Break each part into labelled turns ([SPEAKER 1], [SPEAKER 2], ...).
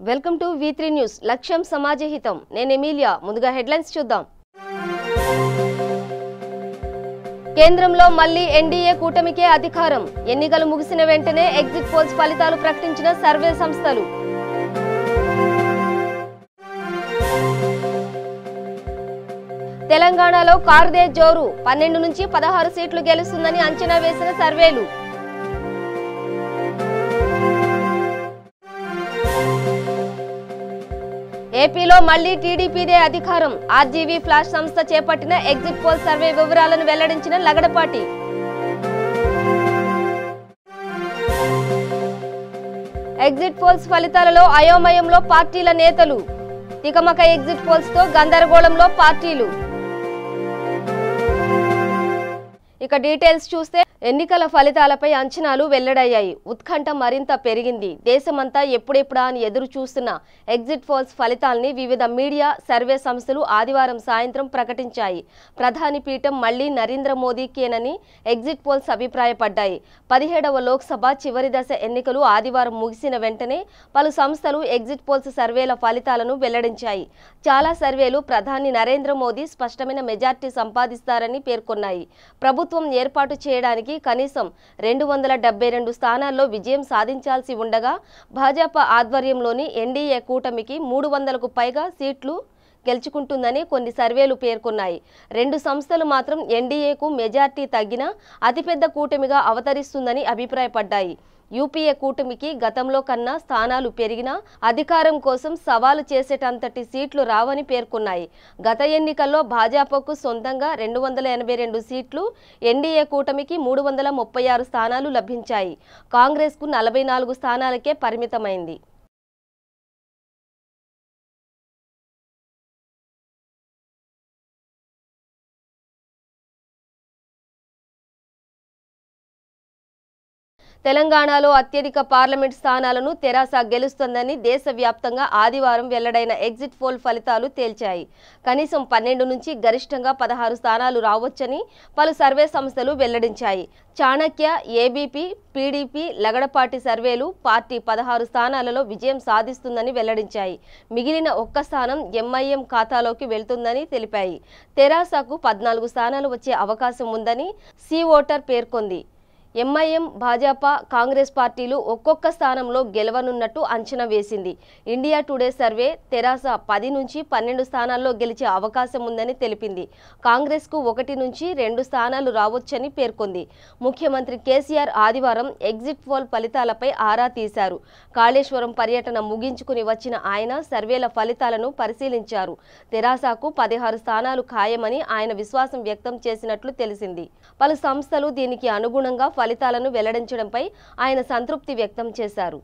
[SPEAKER 1] Welcome to V3 news. లక్ష్యం సమాజహితం. నేను Emilia. ముందుగా హెడ్లైన్స్ చూద్దాం. కేంద్రంలో మళ్లీ ఎన్డీఏ కూటమికే అధికారం. ఎన్నికలు ముగిసిన వెంటనే ఎగ్జిట్ పోల్స్ ఫలితాలు ప్రకటించిన సర్వే సంస్థలు. తెలంగాణలో కారుదే జోరు. 12 నుంచి 16 సీట్లు గెలుస్తుందని అంచనా వేసిన సర్వేలు. ఏపీలో మళ్లీ టీడీపీదే అధికారం. ఆర్జీవీ ఫ్లాష్ సంస్థ చేపట్టిన ఎగ్జిట్ పోల్ సర్వే వివరాలను వెల్లడించిన లగడపాటి. ఎగ్జిట్ పోల్స్ ఫలితాలలో అయోమయంలో పార్టీల నేతలు. తికమక ఎగ్జిట్ పోల్స్ తో గందరగోళంలో పార్టీలు. ఇక డీటెయిల్స్ చూస్తే ఎన్నికల ఫలితాలపై అంచనాలు వెల్లడయ్యాయి. ఉత్కంఠ మరింత పెరిగింది. దేశమంతా ఎప్పుడెప్పుడా అని ఎదురు చూస్తున్న ఎగ్జిట్ పోల్స్ ఫలితాల్ని వివిధ మీడియా సర్వే సంస్థలు ఆదివారం సాయంత్రం ప్రకటించాయి. ప్రధాని పీఠం మళ్లీ నరేంద్ర మోదీకేనని ఎగ్జిట్ పోల్స్ అభిప్రాయపడ్డాయి. 17వ లోక్సభ చివరి దశ ఎన్నికలు ఆదివారం ముగిసిన వెంటనే పలు సంస్థలు ఎగ్జిట్ పోల్స్ సర్వేల ఫలితాలను వెల్లడించాయి. చాలా సర్వేలు ప్రధాని నరేంద్ర మోదీ స్పష్టమైన మెజార్టీ సంపాదిస్తారని పేర్కొన్నాయి. ప్రభుత్వం ఏర్పాటు చేయడానికి కనీసం 272 స్థానాల్లో విజయం సాధించాల్సి ఉండగా భాజపా ఆధ్వర్యంలోని ఎన్డీఏ కూటమికి 300కు పైగా సీట్లు గెలుచుకుంటుందని కొన్ని సర్వేలు పేర్కొన్నాయి. 2 సంస్థలు మాత్రం ఎన్డీఏకు మెజార్టీ తగ్గినా అతిపెద్ద కూటమిగా అవతరిస్తుందని అభిప్రాయపడ్డాయి. యూపీఏ కూటమికి గతంలో కన్నా స్థానాలు పెరిగినా అధికారం కోసం సవాలు చేసేటంతటి సీట్లు రావని పేర్కొన్నాయి. గత ఎన్నికల్లో భాజపాకు సొంతంగా 282 సీట్లు, ఎన్డీఏ కూటమికి 336 స్థానాలు లభించాయి. కాంగ్రెస్కు 44 స్థానాలకే పరిమితమైంది. తెలంగాణలో అత్యధిక పార్లమెంట్ స్థానాలను తెరాస గెలుస్తుందని దేశవ్యాప్తంగా ఆదివారం వెల్లడైన ఎగ్జిట్ పోల్ ఫలితాలు తేల్చాయి. కనీసం 12 నుంచి గరిష్టంగా 16 స్థానాలు రావచ్చని పలు సర్వే సంస్థలు వెల్లడించాయి. చాణక్య, ఏబీపీ, పీడీపీ, లగడపాటి సర్వేలు పార్టీ 16 స్థానాలలో విజయం సాధిస్తుందని వెల్లడించాయి. మిగిలిన ఒక్క స్థానం ఎంఐఎం ఖాతాలోకి వెళ్తుందని తెలిపాయి. తెరాసకు 14 స్థానాలు వచ్చే అవకాశం ఉందని సి ఓటర్ పేర్కొంది. ఎంఐఎం, భాజపా, కాంగ్రెస్ పార్టీలు ఒక్కొక్క స్థానంలో గెలవనున్నట్టు అంచనా వేసింది. ఇండియా టుడే సర్వే తెరాస 10 నుంచి 12 స్థానాల్లో గెలిచే అవకాశం ఉందని తెలిపింది. కాంగ్రెస్కు 1 నుంచి 2 స్థానాలు రావచ్చని పేర్కొంది. ముఖ్యమంత్రి కేసీఆర్ ఆదివారం ఎగ్జిట్ పోల్ ఫలితాలపై ఆరా తీశారు. కాళేశ్వరం పర్యటన ముగించుకుని వచ్చిన ఆయన సర్వేల ఫలితాలను పరిశీలించారు. తెరాసకు 16 స్థానాలు ఖాయమని ఆయన విశ్వాసం వ్యక్తం చేసినట్లు తెలిసింది. పలు సంస్థలు దీనికి అనుగుణంగా ఫలితాలను వెల్లడించడంపై ఆయన సంతృప్తి వ్యక్తం చేశారు.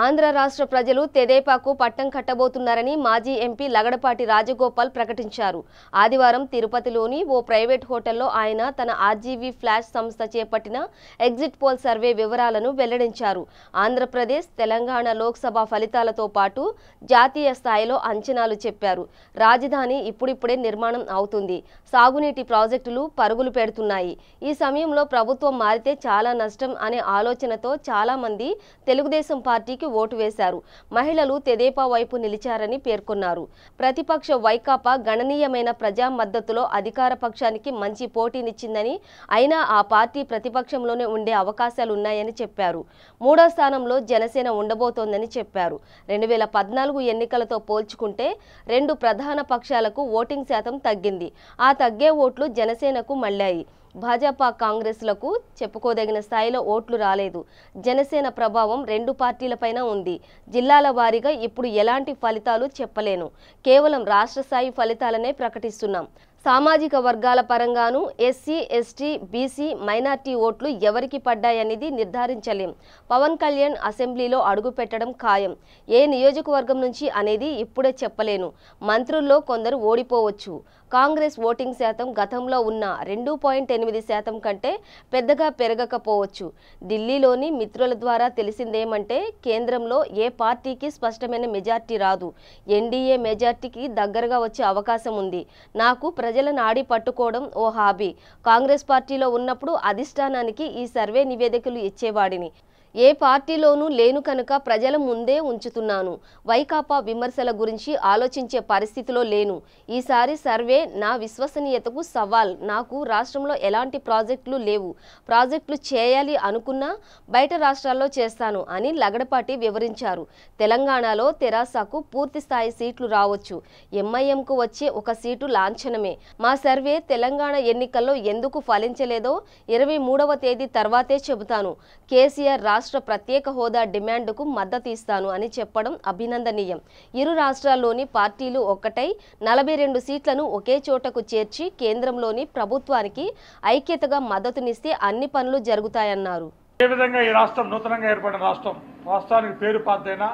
[SPEAKER 1] ఆంధ్ర రాష్ట్ర ప్రజలు తెదేపాకు పట్టం కట్టబోతున్నారని మాజీ ఎంపీ లగడపాటి రాజగోపాల్ ప్రకటించారు. ఆదివారం తిరుపతిలోని ఓ ప్రైవేట్ హోటల్లో ఆయన తన ఆర్జీవీ ఫ్లాష్ సంస్థ చేపట్టిన ఎగ్జిట్ పోల్ సర్వే వివరాలను వెల్లడించారు. ఆంధ్రప్రదేశ్, తెలంగాణ లోక్సభ ఫలితాలతో పాటు జాతీయ స్థాయిలో అంచనాలు చెప్పారు. రాజధాని ఇప్పుడిప్పుడే నిర్మాణం అవుతుంది. సాగునీటి ప్రాజెక్టులు పరుగులు పెడుతున్నాయి. ఈ సమయంలో ప్రభుత్వం మారితే చాలా నష్టం అనే ఆలోచనతో చాలా మంది తెలుగుదేశం పార్టీకి ఓటు వేశారు. మహిళలు తెదేపా వైపు నిలిచారని పేర్కొన్నారు. ప్రతిపక్ష వైకాపా గణనీయమైన ప్రజా మద్దతులో అధికార పక్షానికి మంచి పోటీనిచ్చిందని, అయినా ఆ పార్టీ ప్రతిపక్షంలోనే ఉండే అవకాశాలున్నాయని చెప్పారు. 3వ స్థానంలో జనసేన ఉండబోతోందని చెప్పారు. 2014 ఎన్నికలతో పోల్చుకుంటే 2 ప్రధాన పక్షాలకు ఓటింగ్ శాతం తగ్గింది. ఆ తగ్గే ఓట్లు జనసేనకు మళ్లాయి. భాజపా, కాంగ్రెస్లకు చెప్పుకోదగిన స్థాయిలో ఓట్లు రాలేదు. జనసేన ప్రభావం 2 పార్టీలపైన ఉంది. జిల్లాల వారీగా ఇప్పుడు ఎలాంటి ఫలితాలు చెప్పలేను. కేవలం రాష్ట్ర స్థాయి ఫలితాలనే ప్రకటిస్తున్నాం. సామాజిక వర్గాల పరంగాను ఎస్సీ ఎస్టీ బీసీ మైనార్టీ ఓట్లు ఎవరికి పడ్డాయనేది నిర్ధారించలేం. పవన్ కళ్యాణ్ అసెంబ్లీలో అడుగు పెట్టడం ఖాయం. ఏ నియోజకవర్గం నుంచి అనేది ఇప్పుడే చెప్పలేను. మంత్రుల్లో కొందరు ఓడిపోవచ్చు. కాంగ్రెస్ ఓటింగ్ శాతం గతంలో ఉన్న 2.8% కంటే పెద్దగా పెరగకపోవచ్చు. ఢిల్లీలోని మిత్రుల ద్వారా తెలిసిందేమంటే కేంద్రంలో ఏ పార్టీకి స్పష్టమైన మెజార్టీ రాదు. ఎన్డీఏ మెజార్టీకి దగ్గరగా వచ్చే అవకాశం ఉంది. నాకు ప్రజల నాడి పట్టుకోవడం ఓ హాబీ. కాంగ్రెస్ పార్టీలో ఉన్నప్పుడు అధిష్టానానికి ఈ సర్వే నివేదికలు ఇచ్చేవాడిని. ఏ పార్టీలోనూ లేను కనుక ప్రజల ముందే ఉంచుతున్నాను. వైకాపా విమర్శల గురించి ఆలోచించే పరిస్థితిలో లేను. ఈసారి సర్వే నా విశ్వసనీయతకు సవాల్. నాకు రాష్ట్రంలో ఎలాంటి ప్రాజెక్టులు లేవు. ప్రాజెక్టులు చేయాలి అనుకున్నా బయట రాష్ట్రాల్లో చేస్తాను అని లగడపాటి వివరించారు. తెలంగాణలో తెరాసకు పూర్తి స్థాయి సీట్లు రావచ్చు. ఎంఐఎంకు వచ్చే ఒక సీటు లాంఛనమే. మా సర్వే తెలంగాణ ఎన్నికల్లో ఎందుకు ఫలించలేదో 23వ తేదీ తర్వాతే చెబుతాను. కేసీఆర్ రాష్ట్ర ప్రత్యేక హోదా డిమాండ్కు మద్దతు ఇస్తాను అని చెప్పడం అభినందనీయం. ఇరు రాష్ట్రాల్లోని పార్టీలు ఒక్కటై 42 సీట్లను ఒకే చోటకు చేర్చి కేంద్రంలోని ప్రభుత్వానికి ఐక్యతగా మద్దతునిస్తే అన్ని పనులు జరుగుతాయన్నారు.
[SPEAKER 2] ఏ విధంగా ఈ రాష్ట్రం నూతనంగా ఏర్పడిన రాష్ట్రం, రాష్ట్రానికి పేరు పాతైనా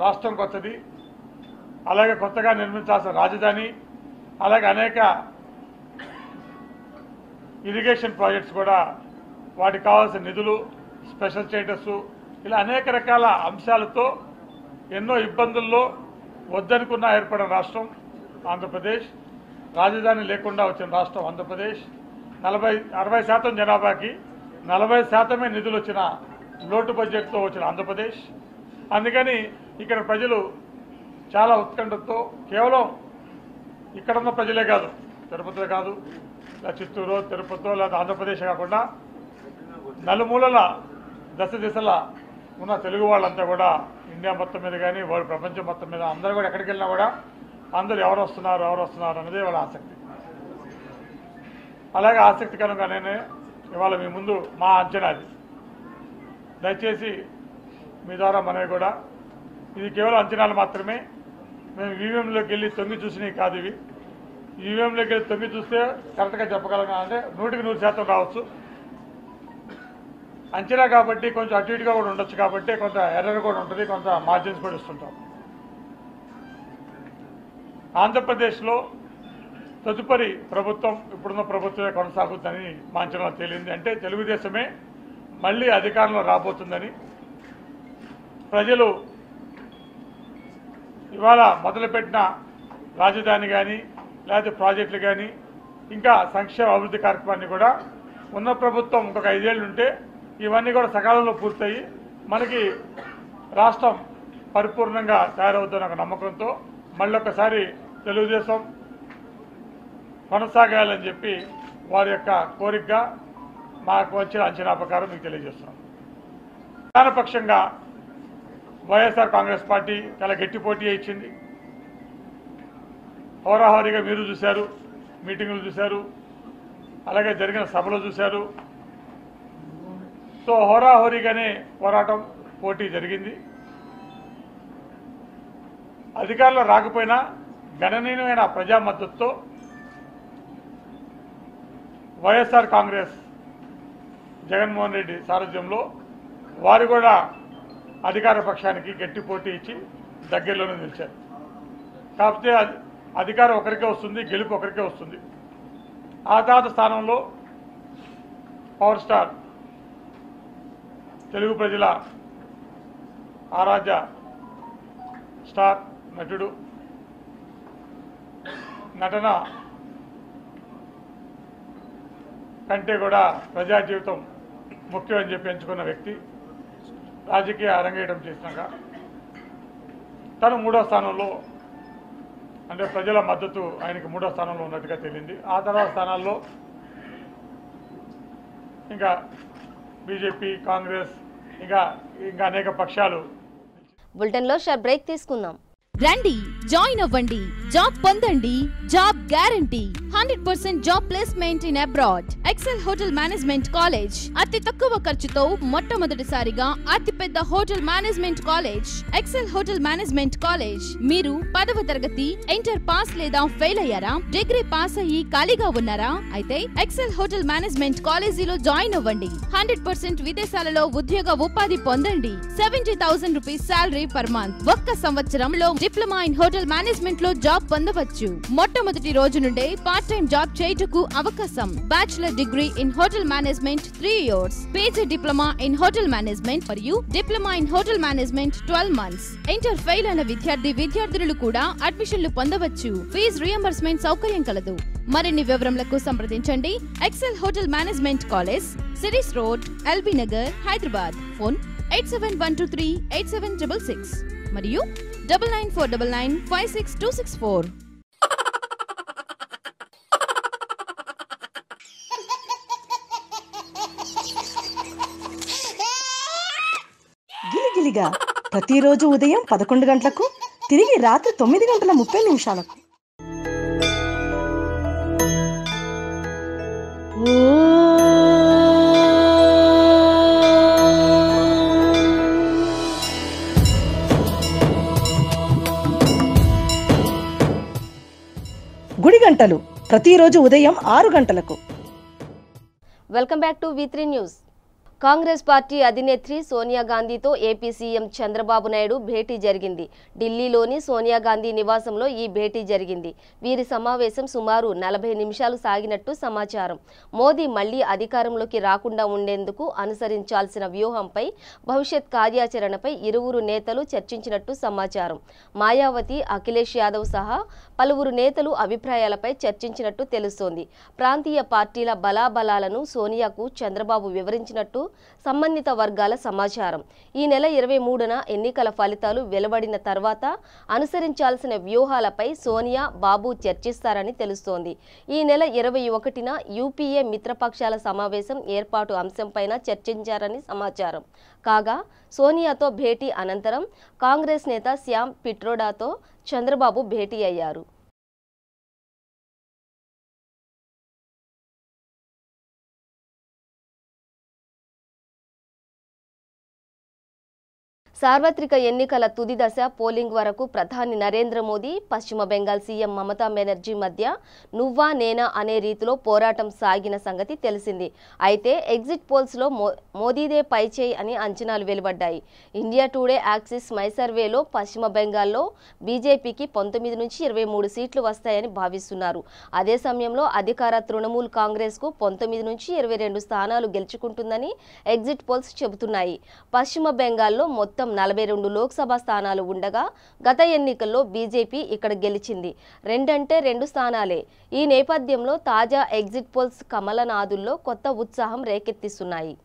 [SPEAKER 2] రాష్ట్రం కొత్తది, అలాగే కొత్తగా నిర్మించాల్సిన రాజధాని, అలాగే అనేక ఇరిగేషన్ ప్రాజెక్ట్స్ కూడా వాటికి కావాల్సిన నిధులు, స్పెషల్ స్టేటస్, ఇలా అనేక రకాల అంశాలతో ఎన్నో ఇబ్బందుల్లో వద్దనుకున్న ఏర్పడిన రాష్ట్రం ఆంధ్రప్రదేశ్. రాజధాని లేకుండా వచ్చిన రాష్ట్రం ఆంధ్రప్రదేశ్. 60% జనాభాకి 40% నిధులు వచ్చిన లోటు బడ్జెట్తో వచ్చిన ఆంధ్రప్రదేశ్. అందుకని ఇక్కడ ప్రజలు చాలా ఉత్కంఠతో, కేవలం ఇక్కడున్న ప్రజలే కాదు, తిరుపతిలో కాదు, లేదా చిత్తూరు తిరుపతిలో లేదా ఆంధ్రప్రదేశ్ కాకుండా నలుమూలల దశ దిశల ఉన్న తెలుగు వాళ్ళంతా కూడా ఇండియా మొత్తం మీద కానీ వాళ్ళు ప్రపంచం మొత్తం మీద అందరూ కూడా ఎక్కడికి వెళ్ళినా కూడా అందరూ ఎవరు వస్తున్నారు అనేది వాళ్ళ ఆసక్తి. అలాగే ఆసక్తికరంగానే ఇవాళ మీ ముందు మా అంచనాది. దయచేసి మీ ద్వారా మనవి కూడా, ఇది కేవలం అంచనాలు మాత్రమే. మేము ఈవీఎంలోకి వెళ్ళి తొంగి చూసినవి కాదు ఇవి. ఈవీఎంలోకి వెళ్ళి తొంగి చూస్తే కరెక్ట్గా చెప్పగలం అంటే 100% రావచ్చు. అంచనా కాబట్టి కొంచెం అటు ఇటుగా కూడా ఉండొచ్చు, కాబట్టి కొంత ఎర్రర్ కూడా ఉంటుంది, కొంత మార్జిన్స్ కూడా ఇస్తుంటాం. ఆంధ్రప్రదేశ్లో తదుపరి ప్రభుత్వం ఇప్పుడున్న ప్రభుత్వమే కొనసాగుతుందని మా అంచనా తేలింది. అంటే తెలుగుదేశమే మళ్ళీ అధికారంలో రాబోతుందని. ప్రజలు ఇవాళ మొదలుపెట్టిన రాజధాని కానీ లేకపోతే ప్రాజెక్టులు కానీ ఇంకా సంక్షేమ అభివృద్ధి కార్యక్రమాన్ని కూడా ఉన్న ప్రభుత్వం ఇంకొక 5 ఏళ్ళు ఉంటే ఇవన్నీ కూడా సకాలంలో పూర్తయి మనకి రాష్ట్రం పరిపూర్ణంగా తయారవుతున్న ఒక నమ్మకంతో మళ్ళొక్కసారి తెలుగుదేశం కొనసాగాలని చెప్పి వారి యొక్క కోరికగా మాకు వచ్చిన అంచనా ప్రకారం మీకు తెలియజేస్తున్నాం. ప్రధానపక్షంగా వైఎస్ఆర్ కాంగ్రెస్ పార్టీ చాలా గట్టి పోటీ ఇచ్చింది. హోరాహోరీగా మీరు చూశారు, మీటింగులు చూశారు, అలాగే జరిగిన సభలు చూశారు. సో హోరాహోరీగానే పోరాటం, పోటీ జరిగింది. అధికారంలో రాకపోయినా గణనీయమైన ప్రజా మద్దతుతో వైఎస్ఆర్ కాంగ్రెస్ జగన్మోహన్ రెడ్డి సారథ్యంలో వారు కూడా అధికార పక్షానికి గట్టి పోటీ ఇచ్చి దగ్గరలోనే నిలిచారు. కాకపోతే అధికారం ఒకరికే వస్తుంది, గెలుపు ఒకరికే వస్తుంది. ఆ తర్వాత స్థానంలో పవర్ స్టార్, తెలుగు ప్రజల ఆరాధ్య స్టార్ నటుడు, నటన కంటే కూడా ప్రజా జీవితం ముఖ్యమని చెప్పి ఎంచుకున్న వ్యక్తి, రాజకీయ అరంగేయడం చేసినాక తను 3వ స్థానంలో, అంటే ప్రజల మద్దతు ఆయనకి 3వ స్థానంలో ఉన్నట్టుగా తేలింది. ఆ తర్వాత స్థానాల్లో ఇంకా బీజేపీ, కాంగ్రెస్, ఇంకా అనేక పక్షాలు.
[SPEAKER 1] బులెటిన్లో షార్ట్ బ్రేక్ తీసుకుందాం.
[SPEAKER 3] రండి, జాయిన్ అవ్వండి, జాబ్ పొందండి, job guarantee 100% job placement in abroad. Excel hotel management college అతి తక్కువ ఖర్చుతో మొట్టమొదటిసారిగా అతిపెద్ద hotel management college Excel hotel management college. మీరు 10వ తరగతి ఇంటర్ పాస్ లేదా ఫెయిల్ అయ్యారా? డిగ్రీ పాస్ అయ్యి ఖాళీగా ఉన్నారా? అయితే ఎక్సెల్ హోటల్ మేనేజ్మెంట్ కాలేజీలో జాయిన్ అవ్వండి. 100% విదేశాలలో ఉద్యోగ ఉపాధి పొందండి. 70,000 రూపీస్ సాలరీ పర్ మంత్. ఒక్క సంవత్సరంలో డిప్లొమా ఇన్ హోటల్ మేనేజ్మెంట్ లో జాబ్ పొందవచ్చు. మొట్టమొదటి రోజు నుండే పార్ట్ టైం జాబ్ చేయుటకు అవకాశం. Bachelor degree in hotel management 3 years, PG diploma in hotel management మరియు diploma in hotel management 12 months. Inter fail అయిన విద్యార్థులు కూడా అడ్మిషన్లు పొందవచ్చు. ఫీజు రియంబర్స్మెంట్ సౌకర్యం కలదు. మరిన్ని వివరములకు సంప్రదించండి. ఎక్సెల్ హోటల్ మేనేజ్మెంట్ కాలేజ్, సిరీస్ road, LB Nagar, Hyderabad. Phone 8712387666 మరియు 9949956264.
[SPEAKER 4] గిలిగిలిగా ప్రతిరోజు ఉదయం 11 గంటలకు, తిరిగి రాత్రి 9:30 గుడి గంటలు ప్రతిరోజు ఉదయం 6 గంటలకు.
[SPEAKER 1] Welcome back to V3 news. Congress party అధినేత్రి సోనియా గాంధీతో ఏపీ సీఎం చంద్రబాబు నాయుడు భేటీ జరిగింది. ఢిల్లీలోని సోనియా గాంధీ నివాసంలో ఈ భేటీ జరిగింది. వీరి సమావేశం సుమారు 40 నిమిషాలు సాగినట్టు సమాచారం. మోదీ మళ్లీ అధికారంలోకి రాకుండా ఉండేందుకు అనుసరించాల్సిన వ్యూహంపై, భవిష్యత్ కార్యాచరణపై ఇరువురు నేతలు చర్చించినట్టు సమాచారం. మాయావతి, అఖిలేష్ యాదవ్ సహా పలువురు నేతలు అభిప్రాయాలపై చర్చించినట్టు తెలుస్తోంది. ప్రాంతీయ పార్టీల బలాబలాలను సోనియాకు చంద్రబాబు వివరించినట్టు సంబంధిత వర్గాల సమాచారం. ఈ నెల 23న ఎన్నికల ఫలితాలు వెలువడిన తర్వాత అనుసరించాల్సిన వ్యూహాలపై సోనియా, బాబు చర్చిస్తారని తెలుస్తోంది. ఈ నెల 21న యూపీఏ మిత్రపక్షాల సమావేశం ఏర్పాటు అంశంపైన చర్చించారని సమాచారం. కాగా సోనియాతో భేటీ అనంతరం కాంగ్రెస్ నేత శ్యామ్ పిట్రోడాతో చంద్రబాబు భేటీ అయ్యారు. సార్వత్రిక ఎన్నికల తుది దశ పోలింగ్ వరకు ప్రధాని నరేంద్ర మోదీ, పశ్చిమ బెంగాల్ సీఎం మమతా బెనర్జీ మధ్య నువ్వా నేనా అనే రీతిలో పోరాటం సాగిన సంగతి తెలిసింది. అయితే ఎగ్జిట్ పోల్స్లో మోదీదే పైచేయి అని అంచనాలు వెలువడ్డాయి. ఇండియా టుడే యాక్సిస్ మై సర్వేలో పశ్చిమ బెంగాల్లో బీజేపీకి 19 నుంచి 23 సీట్లు వస్తాయని భావిస్తున్నారు. అదే సమయంలో అధికార తృణమూల్ కాంగ్రెస్కు 19 నుంచి 22 స్థానాలు గెలుచుకుంటుందని ఎగ్జిట్ పోల్స్ చెబుతున్నాయి. పశ్చిమ బెంగాల్లో మొత్తం 42 లోక్సభ స్థానాలు ఉండగా గత ఎన్నికల్లో బీజేపీ ఇక్కడ గెలిచింది 2 స్థానాలే. ఈ నేపథ్యంలో తాజా ఎగ్జిట్ పోల్స్ కమలనాథుల్లో కొత్త ఉత్సాహం రేకెత్తిస్తున్నాయి.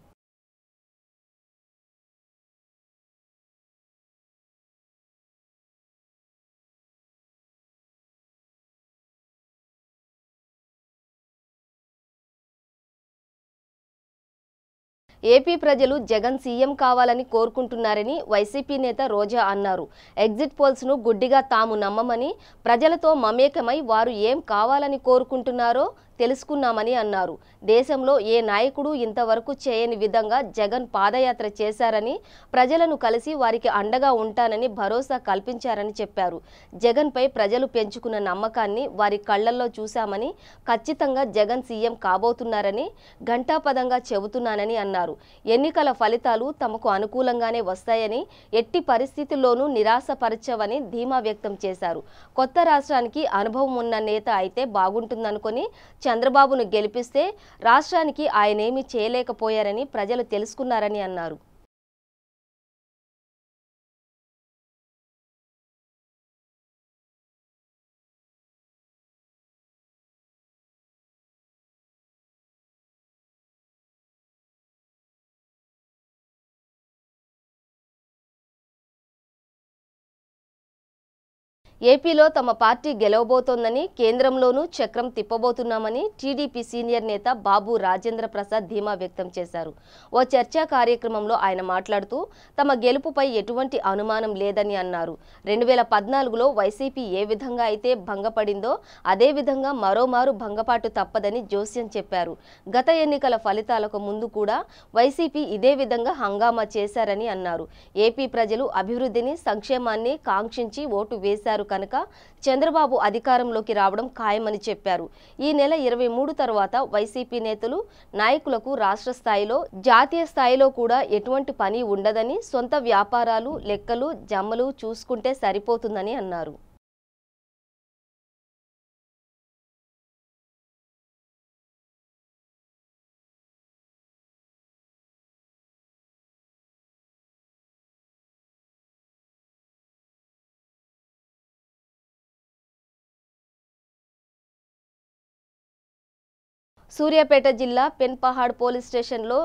[SPEAKER 1] ఏపీ ప్రజలు జగన్ సీఎం కావాలని కోరుకుంటున్నారని వైసీపీ నేత రోజా అన్నారు. ఎగ్జిట్ పోల్స్ను గుడ్డిగా తాము నమ్మమని, ప్రజలతో మమేకమై వారు ఏం కావాలని కోరుకుంటున్నారో తెలుసుకున్నామని అన్నారు. దేశంలో ఏ నాయకుడు ఇంతవరకు చేయని విధంగా జగన్ పాదయాత్ర చేశారని, ప్రజలను కలిసి వారికి అండగా ఉంటానని భరోసా కల్పించారని చెప్పారు. జగన్పై ప్రజలు పెంచుకున్న నమ్మకాన్ని వారి కళ్లల్లో చూశామని, ఖచ్చితంగా జగన్ సీఎం కాబోతున్నారని ఘంటాపదంగా చెబుతున్నానని అన్నారు. ఎన్నికల ఫలితాలు తమకు అనుకూలంగానే వస్తాయని, ఎట్టి పరిస్థితుల్లోనూ నిరాశపరచవని ధీమా వ్యక్తం చేశారు. కొత్త రాష్ట్రానికి అనుభవం ఉన్న నేత అయితే బాగుంటుందనుకొని చంద్రబాబును గెలిపిస్తే రాష్ట్రానికి ఆయనేమీ చేయలేకపోయారని ప్రజలు తెలుసుకున్నారని అన్నారు. ఏపీలో తమ పార్టీ గెలవబోతోందని, కేంద్రంలోనూ చక్రం తిప్పబోతున్నామని టీడీపీ సీనియర్ నేత బాబు రాజేంద్ర ప్రసాద్ ధీమా వ్యక్తం చేశారు. ఓ చర్చా కార్యక్రమంలో ఆయన మాట్లాడుతూ తమ గెలుపుపై ఎటువంటి అనుమానం లేదని అన్నారు. 2014లో వైసీపీ ఏ విధంగా అయితే భంగపడిందో అదే విధంగా మరోమారు భంగపాటు తప్పదని జోస్యం చెప్పారు. గత ఎన్నికల ఫలితాలకు ముందు కూడా వైసీపీ ఇదే విధంగా హంగామా చేశారని అన్నారు. ఏపీ ప్రజలు అభివృద్ధిని, సంక్షేమాన్ని కాంక్షించి ఓటు వేశారు కనుక చంద్రబాబు అధికారంలోకి రావడం ఖాయమని చెప్పారు. ఈ నెల 23 తర్వాత వైసీపీ నేతలు, నాయకులకు రాష్ట్ర స్థాయిలో, జాతీయ స్థాయిలో కూడా ఎటువంటి పని ఉండదని, సొంత వ్యాపారాలు, లెక్కలు, జమ్మలు చూసుకుంటే సరిపోతుందని అన్నారు. సూర్యాపేట జిల్లా పెన్పహాడ్ పోలీస్ స్టేషన్లో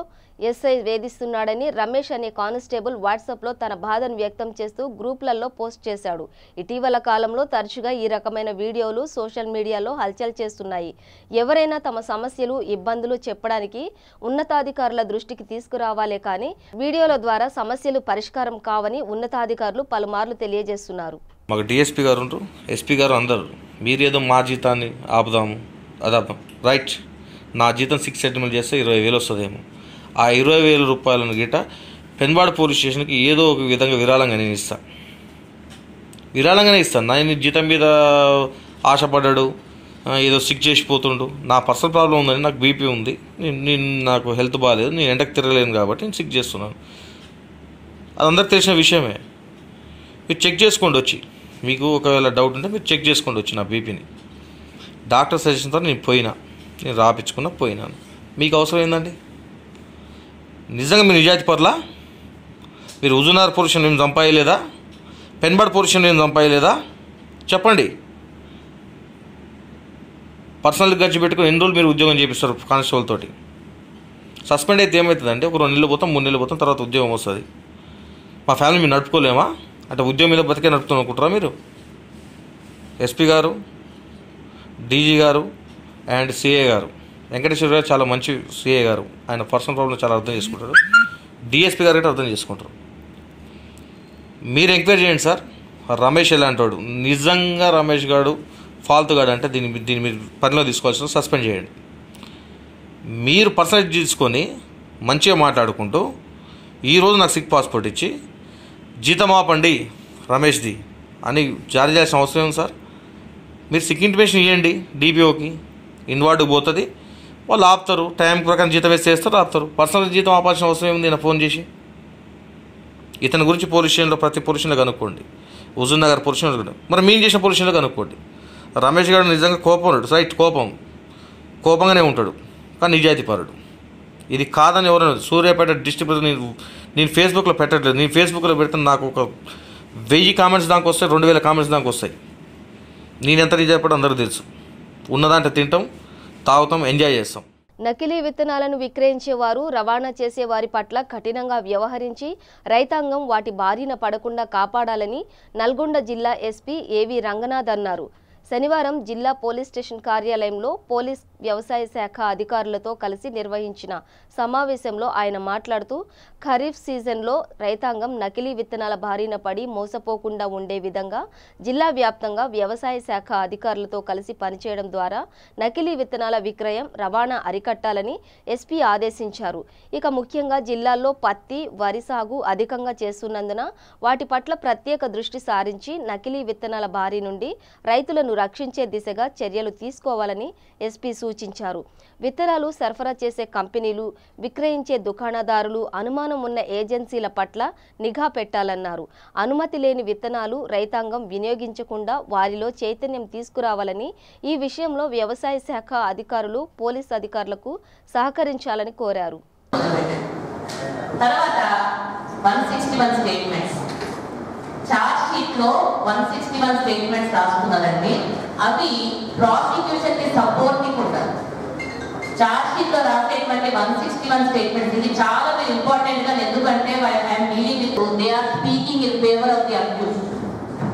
[SPEAKER 1] ఎస్ఐ వేధిస్తున్నాడని రమేష్ అనే కానిస్టేబుల్ వాట్సాప్లో తన బాధను వ్యక్తం చేస్తూ గ్రూపులలో పోస్ట్ చేశాడు. ఇటీవల కాలంలో తరచుగా ఈ రకమైన వీడియోలు సోషల్ మీడియాలో హల్చల్ చేస్తున్నాయి. ఎవరైనా తమ సమస్యలు, ఇబ్బందులు చెప్పడానికి ఉన్నతాధికారుల దృష్టికి తీసుకురావాలే కానీ వీడియోల ద్వారా సమస్యలు పరిష్కారం కావని ఉన్నతాధికారులు పలుమార్లు తెలియజేస్తున్నారు.
[SPEAKER 5] మాకు డిఎస్పీ గారు ఉంటారు, ఎస్పీ గారు అందరు మీరేదో మా జీతాన్ని ఆపుదాము అదాపుదాం. రైట్, నా జీతం 6 సెటిల్మెంట్ చేస్తే 20,000 వస్తుందేమో. ఆ 20,000 రూపాయలను గిట పెన్బాడ్ పోలీస్ స్టేషన్కి ఏదో ఒక విధంగా విరాళంగానే ఇస్తాను. నేను జీతం మీద ఆశపడ్డాడు, ఏదో సిక్ చేసిపోతుండు. నా పర్సనల్ ప్రాబ్లం ఉందని, నాకు బీపీ ఉంది, నాకు హెల్త్ బాగాలేదు, నేను ఎండకు తిరగలేను కాబట్టి నేను సిక్ చేస్తున్నాను. అది అందరికి తెలిసిన విషయమే. మీరు చెక్ చేసుకోండి వచ్చి, మీకు ఒకవేళ డౌట్ ఉంటే మీరు చెక్ చేసుకోండి వచ్చి నా బీపీని. డాక్టర్ సజెషన్తో నేను పోయినాను. మీకు అవసరం ఏందండి? నిజంగా మీరు నిజాయితీ పర్లా? మీరు హుజూర్నగర్ పోలీస్ స్టేషన్ చంపాయలేదా? పెన్బాడ్ పోలీస్ స్టేషన్ చంపాయలేదా? చెప్పండి. పర్సనల్ ఖర్చు పెట్టుకుని ఎన్ని రోజులు మీరు ఉద్యోగం చేపిస్తారు కానిస్టేబుల్ తోటి? సస్పెండ్ అయితే ఏమవుతుందంటే ఒక 2 నెలలు పోతాం, 3 నెలలు పోతాం, తర్వాత ఉద్యోగం వస్తుంది. మా ఫ్యామిలీ మీరు నడుపుకోలేమా? అంటే ఉద్యోగం మీద బతికే నడుపుతాం అనుకుంటారా మీరు? ఎస్పీ గారు, డీజీ గారు అండ్ సిఏ గారు, వెంకటేశ్వర గారు చాలా మంచి సిఏ గారు, ఆయన పర్సనల్ ప్రాబ్లం చాలా అర్థం చేసుకుంటారు. డిఎస్పీ గారు కూడా అర్థం చేసుకుంటారు. మీరు ఎంక్వైరీ చేయండి సార్. రమేష్ ఎలాంటాడు? నిజంగా రమేష్ గారు ఫాల్తుగాడు అంటే దీన్ని మీరు పనిలో తీసుకోవాల్సిన సస్పెండ్ చేయండి. మీరు పర్సనల్ తీసుకొని మంచిగా మాట్లాడుకుంటూ ఈరోజు నాకు సిక్ పాస్పోర్ట్ ఇచ్చి జీతం ఆపండి రమేష్ది అని జారీ చేయాల్సిన అవసరం ఉంది సార్. మీరు సిక్ ఇంటిమేషన్ ఇవ్వండి డిపిఓకి, ఇన్వార్డుకి పోతుంది, వాళ్ళు ఆపుతారు. టైం ప్రకారం జీతం వేసి చేస్తారు, ఆపుతారు. పర్సనల్ జీతం ఆపాల్సిన అవసరం ఏముంది? నేను ఫోన్ చేసి ఇతని గురించి పోలీస్ స్టేషన్లో ప్రతి పోలీస్ స్టేషన్లో కనుక్కోండి, హుజూర్నగర్ పోలీస్ స్టేషన్లో, మరి మేము చేసిన పోలీస్ స్టేషన్లో కనుక్కోండి. రమేష్ గారు నిజంగా కోపం ఉంటాడు, రైట్, కోపంగానే ఉంటాడు, కానీ నిజాయితీ పరుడు. ఇది కాదని ఎవరైనా సూర్యాపేట డిస్ట్రిక్ట్ నేను ఫేస్బుక్లో పెట్టట్లేదు. నేను ఫేస్బుక్లో పెడితే నాకు ఒక 1000 కామెంట్స్ దాకా వస్తాయి, 2000 కామెంట్స్ దాకా వస్తాయి. నేను ఎంత నిజాయిపడో అందరూ తెలుసు. ఉన్నదాంట్లో తింటాం, తాగుతాం, ఎంజాయ్ చేస్తాం.
[SPEAKER 1] నకిలీ విత్తనాలను విక్రయించేవారు, రవాణా చేసే వారి పట్ల కఠినంగా వ్యవహరించి రైతాంగం వాటి బారిన పడకుండా కాపాడాలని నల్గొండ జిల్లా ఎస్పీ ఏవి రంగనాథ్ అన్నారు. శనివారం జిల్లా పోలీస్ స్టేషన్ కార్యాలయంలో పోలీస్ వ్యవసాయ శాఖ అధికారులతో కలిసి నిర్వహించిన సమావేశంలో ఆయన మాట్లాడుతూ ఖరీఫ్ సీజన్లో రైతాంగం నకిలీ విత్తనాల బారిన పడి మోసపోకుండా ఉండే విధంగా జిల్లా వ్యాప్తంగా వ్యవసాయ శాఖ అధికారులతో కలిసి పనిచేయడం ద్వారా నకిలీ విత్తనాల విక్రయం, రవాణా అరికట్టాలని ఎస్పీ ఆదేశించారు. ఇక ముఖ్యంగా జిల్లాల్లో పత్తి, వరి సాగు అధికంగా చేస్తున్నందున వాటి పట్ల ప్రత్యేక దృష్టి సారించి నకిలీ విత్తనాల బారి నుండి రైతులను రక్షించే దిశగా చర్యలు తీసుకోవాలని ఎస్పీ సూచించారు. విత్తనాలు సరఫరా చేసే కంపెనీలు, విక్రయించే దుకాణదారులు, అనుమానం ఉన్న ఏజెన్సీల పట్ల నిఘా పెట్టాలన్నారు. అనుమతి లేని విత్తనాలు రైతాంగం వినియోగించకుండా వారిలో చైతన్యం తీసుకురావాలని, ఈ విషయంలో వ్యవసాయ శాఖ అధికారులు, పోలీస్ అధికారులకు సహకరించాలని కోరారు.
[SPEAKER 6] చార్జ్ షీట్ లో 161 స్టేట్మెంట్స్ రాసుకున్నారండి. అవి ప్రాసిక్యూషన్ కి సపోర్టింగ్ ఉంటారు. చార్జ్ షీట్ లో రాసేటువంటి 161 స్టేట్మెంట్స్ ఇది చాలా ఇంపార్టెంట్ గా, ఎందుకంటే I'm dealing with they are speaking in favour of the accused.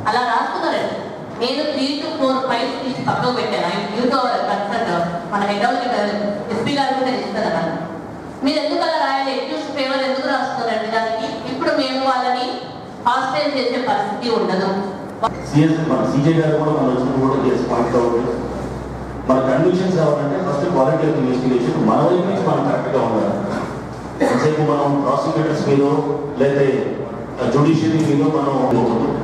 [SPEAKER 6] అలా రాసుకున్నారండి. నేను 3 to 4 ఫైల్స్ తీసి పక్కకు పెట్టాను. ఐ యూజ్ అవర్ కన్సర్న్ మన హెడ్ ఆఫ్ ఎస్పీ గారు కూడా ఇస్తారన్నారు. మీరు ఎందుకు అలా రాయాలి, అక్యూజ్డ్ ఫేవర్ ఎందుకు రాస్తున్నారండి దానికి? ఇప్పుడు మేము వాళ్ళని హాస్టైల్ చేసే పరిస్థితి ఉండదు.
[SPEAKER 7] సీజే గారు కూడా మన వచ్చినప్పుడు కూడా చేసి పాయింట్ అవుతుంది. మన కండిషన్స్ ఏమంటే ఫస్ట్ క్వాలిటీ ఆఫ్ ఇన్వెస్టిగేషన్ మన వైపు నుంచి మనం కరెక్ట్గా ఉండాలి. ఎంతసేపు మనం ప్రాసిక్యూటర్స్ మీద లేదా జ్యుడిషియరీ మీద మనం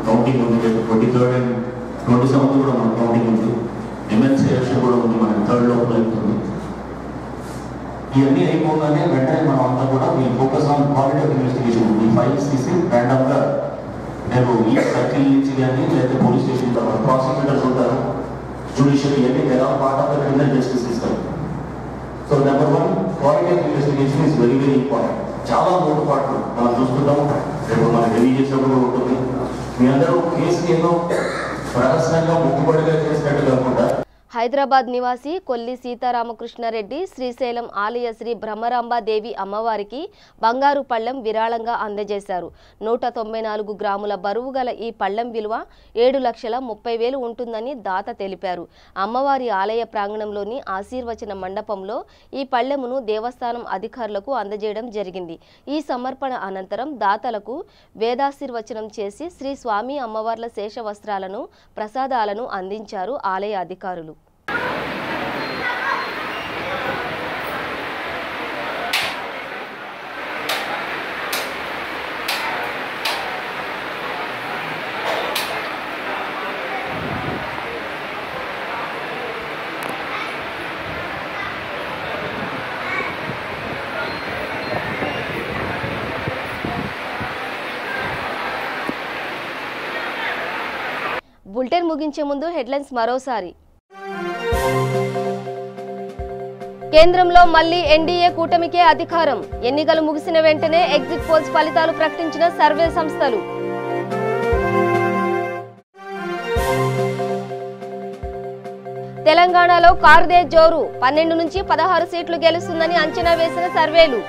[SPEAKER 7] కౌంటింగ్ ఉంది. 23rd and 27th కూడా మన కౌంటింగ్ ఉంది. ఎమ్మెల్సీ ఎలక్షన్ కూడా ఉంది, మనకి 3rd లోపల అవుతుంది. ఇవన్నీ అయిపోగానే వెంటనే మనం అంతా కూడా మీ focus on quality of investigation. ఈ ఫైల్స్ తీసి ర్యాండమ్గా నేను ఈ సర్కిల్ నుంచి కానీ లేదా పోలీస్ స్టేషన్ ప్రాసిక్యూటర్స్ ఉంటారు, జ్యుడిషియరీ అన్ని ఎలా part of the criminal justice system. So number 1 quality of investigation is very very important. చాలా లోటుపాట్లు మనం చూస్తుంటాం, రేపు మనం రివ్యూ చేసినప్పుడు కూడా ఉంటుంది. మీ అందరూ కేసుకి ఏదో రహస్యంగా ముక్కుబడిగా చేసినట్టు కాకుండా
[SPEAKER 1] హైదరాబాద్ నివాసి కొల్లి సీతారామకృష్ణారెడ్డి శ్రీశైలం ఆలయ శ్రీ బ్రహ్మరాంబాదేవి అమ్మవారికి బంగారు పళ్ళెం విరాళంగా అందజేశారు. 194 గ్రాముల బరువు గల ఈ పళ్ళెం విలువ 7,30,000 ఉంటుందని దాత తెలిపారు. అమ్మవారి ఆలయ ప్రాంగణంలోని ఆశీర్వచన మండపంలో ఈ పళ్ళెమును దేవస్థానం అధికారులకు అందజేయడం జరిగింది. ఈ సమర్పణ అనంతరం దాతలకు వేదాశీర్వచనం చేసి శ్రీ స్వామి అమ్మవార్ల శేష వస్త్రాలను ప్రసాదాలను అందించారు ఆలయ అధికారులు. బులెటిన్ ముగించే ముందు హెడ్లైన్స్ మరోసారి. కేంద్రంలో మళ్లీ ఎన్డీఏ కూటమికే అధికారం. ఎన్నికలు ముగిసిన వెంటనే ఎగ్జిట్ పోల్స్ ఫలితాలు ప్రకటించిన సర్వే సంస్థలు. తెలంగాణలో కారుదే జోరు. 12 నుంచి 16 సీట్లు గెలుస్తుందని అంచనా వేసిన సర్వేలు.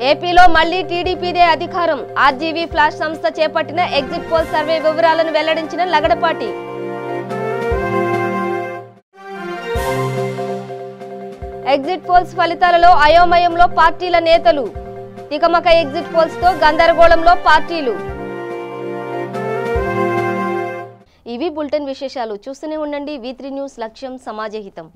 [SPEAKER 1] ఏపీలో మళ్లీ టీడీపీదే అధికారం. ఆర్జీవీ ఫ్లాష్ సంస్థ చేపట్టిన ఎగ్జిట్ పోల్ సర్వే వివరాలను వెల్లడించిన లగడపాటి. ఎగ్జిట్ పోల్స్ ఫలితాలలో అయోమయంలో పార్టీల నేతలు. తికమక ఎగ్జిట్ పోల్స్ తో గందరగోళంలో పార్టీలు. ఇవి బులెటిన్ విశేషాలు. చూస్తూనే ఉండండి V3 న్యూస్. లక్ష్యం సమాజహితం.